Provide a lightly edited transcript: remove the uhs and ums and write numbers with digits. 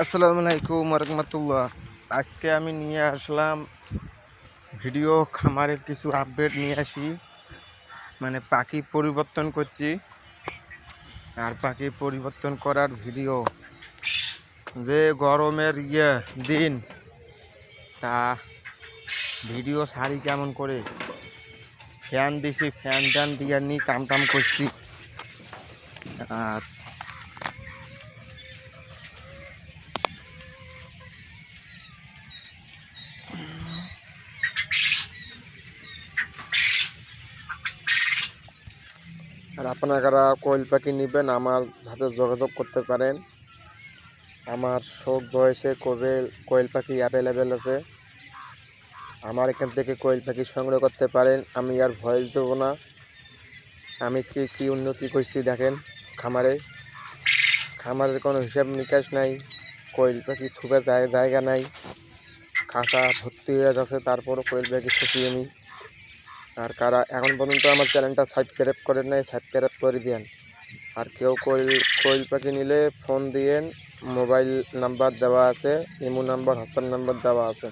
আসসালামু আলাইকুম রহমতুল্লাহ। আজকে আমি নিয়ে আসলাম ভিডিও খামারের কিছু আপডেট নিয়ে আসি। মানে পাখি পরিবর্তন করছি, আর পাখি পরিবর্তন করার ভিডিও। যে গরমের দিন, তা ভিডিও সারি কেমন করে, ফ্যান দিছি, ফ্যান ট্যান দিয়ে নিয়ে কাম টাম করছি। আর আর আপনারা কোয়েল পাখি নেবেন, আমার সাথে যোগাযোগ করতে পারেন। আমার শখ বয়সে কোয়েল পাখি অ্যাভেলেবেল আছে। আমার এখান থেকে কোয়েল পাখি সংগ্রহ করতে পারেন। আমি আর ভয়েস দেবো না। আমি কি উন্নতি করছি দেখেন। খামারের কোনো হিসাব নিকাশ নাই, কোয়েল পাখি থুবে জায়গা নাই, খাঁচা ভর্তি হয়ে যাচ্ছে, তারপরও কোয়েল পাখি খুশি আমি। আর কারা এখন পর্যন্ত আমার চ্যানেলটা সাবস্ক্রাইব করেন নাই, সাবস্ক্রাইব করে দিন। আর কেউ কোয়েল পাখি নিলে ফোন দিয়েন, মোবাইল নাম্বার দেওয়া আছে, ইমো নাম্বার, হোয়াটসঅ্যাপ নাম্বার দেওয়া আছে।